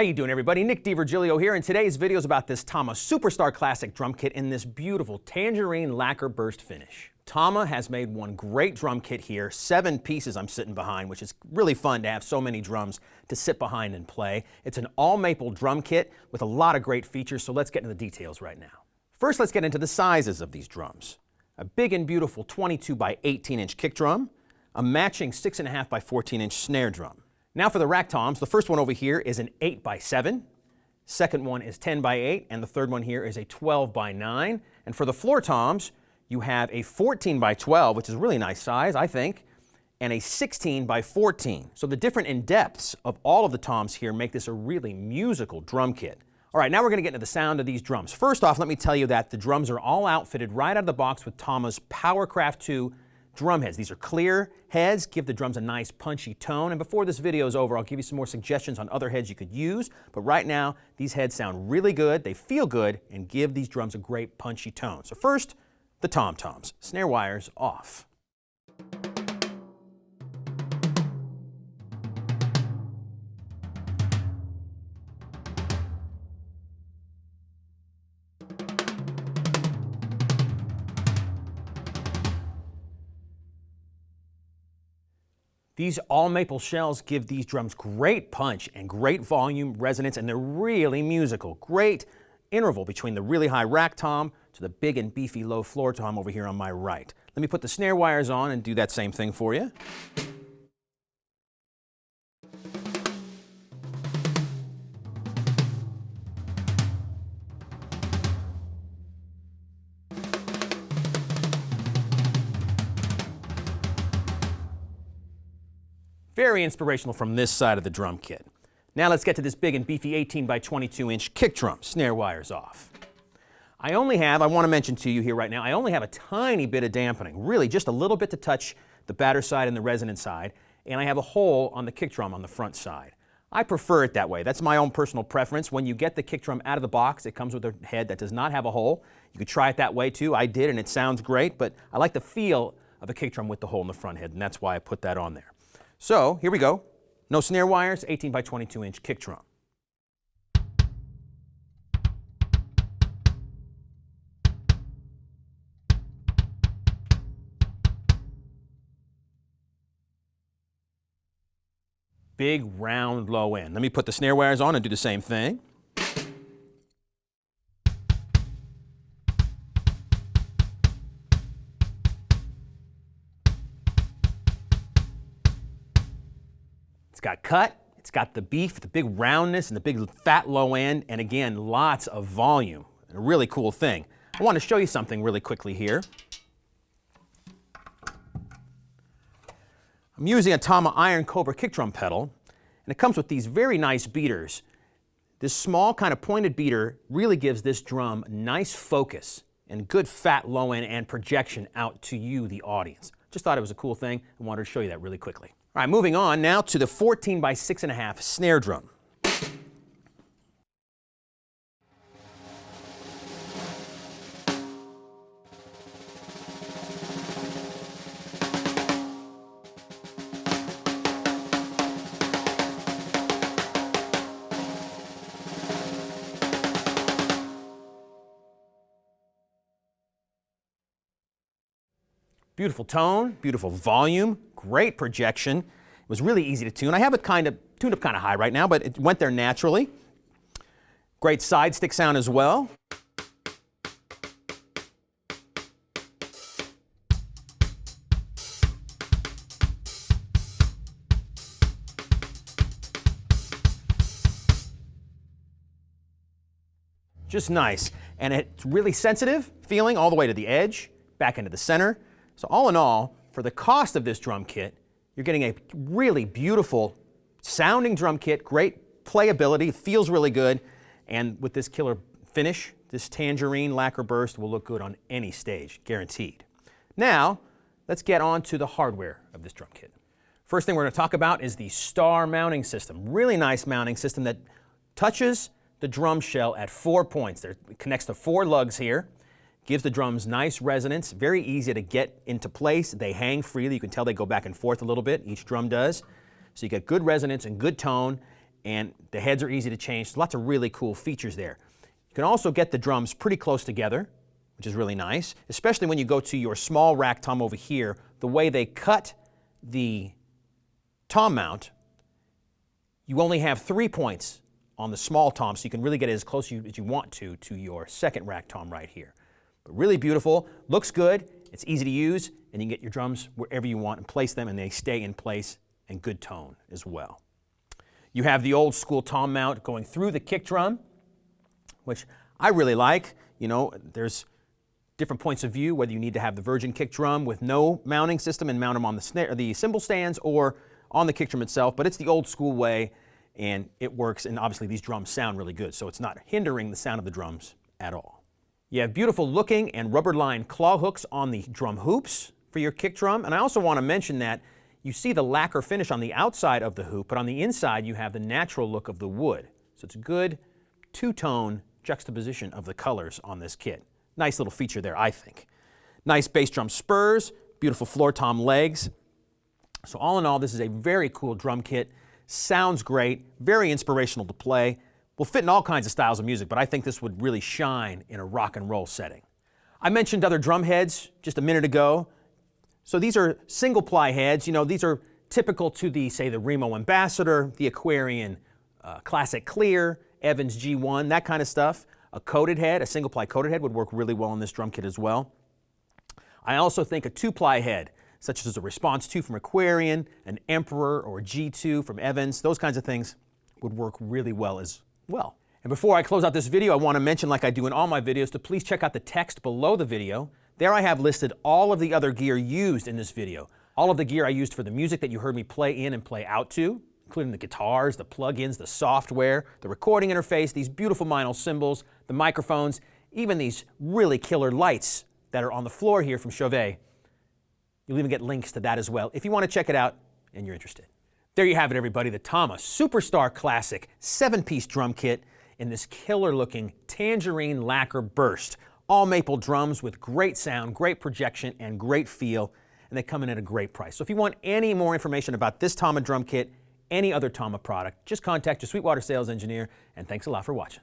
How you doing, everybody? Nick DiVirgilio here, and today's video is about this TAMA Superstar Classic drum kit in this beautiful Tangerine Lacquer Burst finish. TAMA has made one great drum kit here, 7 pieces I'm sitting behind, which is really fun to have so many drums to sit behind and play. It's an all-maple drum kit with a lot of great features, so let's get into the details right now. First, let's get into the sizes of these drums. A big and beautiful 22 by 18 inch kick drum, a matching 6.5 by 14 inch snare drum. Now for the rack toms, the first one over here is an 8 by 7, second one is 10 by 8, and the third one here is a 12 by 9. And for the floor toms, you have a 14 by 12, which is a really nice size, I think, and a 16 by 14. So the different in-depths of all of the toms here make this a really musical drum kit. All right, now we're going to get into the sound of these drums. First off, let me tell you that the drums are all outfitted right out of the box with TAMA's Powercraft 2 drum heads. These are clear heads, give the drums a nice punchy tone, and before this video is over, I'll give you some more suggestions on other heads you could use, but right now, these heads sound really good, they feel good, and give these drums a great punchy tone. So first, the tom-toms. Snare wires off. These all-maple shells give these drums great punch and great volume, resonance, and they're really musical. Great interval between the really high rack tom to the big and beefy low floor tom over here on my right. Let me put the snare wires on and do that same thing for you. Very inspirational from this side of the drum kit. Now let's get to this big and beefy 18 by 22 inch kick drum. Snare wires off. I want to mention to you here right now, I only have a tiny bit of dampening, really just a little bit to touch the batter side and the resonant side, and I have a hole on the kick drum on the front side. I prefer it that way. That's my own personal preference. When you get the kick drum out of the box, it comes with a head that does not have a hole. You could try it that way too. I did, and it sounds great, but I like the feel of a kick drum with the hole in the front head, and that's why I put that on there. So here we go. No snare wires, 18 by 22 inch kick drum. Big round low end. Let me put the snare wires on and do the same thing. It's got cut, it's got the beef, the big roundness, and the big fat low end, and again, lots of volume. A really cool thing. I want to show you something really quickly here. I'm using a TAMA Iron Cobra kick drum pedal, and it comes with these very nice beaters. This small kind of pointed beater really gives this drum nice focus and good fat low end and projection out to you, the audience. Just thought it was a cool thing and wanted to show you that really quickly. All right, moving on now to the 14 by 6.5 snare drum. Beautiful tone, beautiful volume, great projection. It was really easy to tune. I have it tuned up kind of high right now, but it went there naturally. Great side stick sound as well. Just nice. And it's really sensitive feeling all the way to the edge, back into the center. So all in all, for the cost of this drum kit, you're getting a really beautiful sounding drum kit, great playability, feels really good, and with this killer finish, this Tangerine Lacquer Burst will look good on any stage, guaranteed. Now, let's get on to the hardware of this drum kit. First thing we're going to talk about is the Star mounting system. Really nice mounting system that touches the drum shell at 4 points. It connects to 4 lugs here. Gives the drums nice resonance, very easy to get into place. They hang freely. You can tell they go back and forth a little bit. Each drum does. So you get good resonance and good tone. and the heads are easy to change. Lots of really cool features there. You can also get the drums pretty close together, which is really nice, especially when you go to your small rack tom over here. The way they cut the tom mount, you only have 3 points on the small tom, so you can really get it as close as you want to your second rack tom right here. But really beautiful, looks good, it's easy to use, and you can get your drums wherever you want and place them, and they stay in place and good tone as well. You have the old school tom mount going through the kick drum, which I really like. You know, there's different points of view, whether you need to have the virgin kick drum with no mounting system and mount them on the cymbal stands or on the kick drum itself, but it's the old school way, and it works, and obviously these drums sound really good, so it's not hindering the sound of the drums at all. You have beautiful looking and rubber-lined claw hooks on the drum hoops for your kick drum, and I also want to mention that you see the lacquer finish on the outside of the hoop, but on the inside you have the natural look of the wood. So it's a good two-tone juxtaposition of the colors on this kit. Nice little feature there, I think. Nice bass drum spurs, beautiful floor tom legs. So all in all, this is a very cool drum kit. Sounds great, very inspirational to play. Will fit in all kinds of styles of music, but I think this would really shine in a rock and roll setting. I mentioned other drum heads just a minute ago. So these are single ply heads. You know, these are typical to the, say, the Remo Ambassador, the Aquarian Classic Clear, Evans G1, that kind of stuff. A coated head, a single ply coated head would work really well in this drum kit as well. I also think a 2-ply head, such as a Response 2 from Aquarian, an Emperor or a G2 from Evans, those kinds of things would work really well as well. And before I close out this video, I want to mention, like I do in all my videos, to please check out the text below the video. There I have listed all of the other gear used in this video. All of the gear I used for the music that you heard me play in and play out to, including the guitars, the plugins, the software, the recording interface, these beautiful vinyl cymbals, the microphones, even these really killer lights that are on the floor here from Chauvet. You'll even get links to that as well if you want to check it out and you're interested. There you have it, everybody, the TAMA Superstar Classic 7-piece drum kit in this killer-looking Tangerine Lacquer Burst. All maple drums with great sound, great projection, and great feel, and they come in at a great price. So if you want any more information about this TAMA drum kit, any other TAMA product, just contact your Sweetwater sales engineer, and thanks a lot for watching.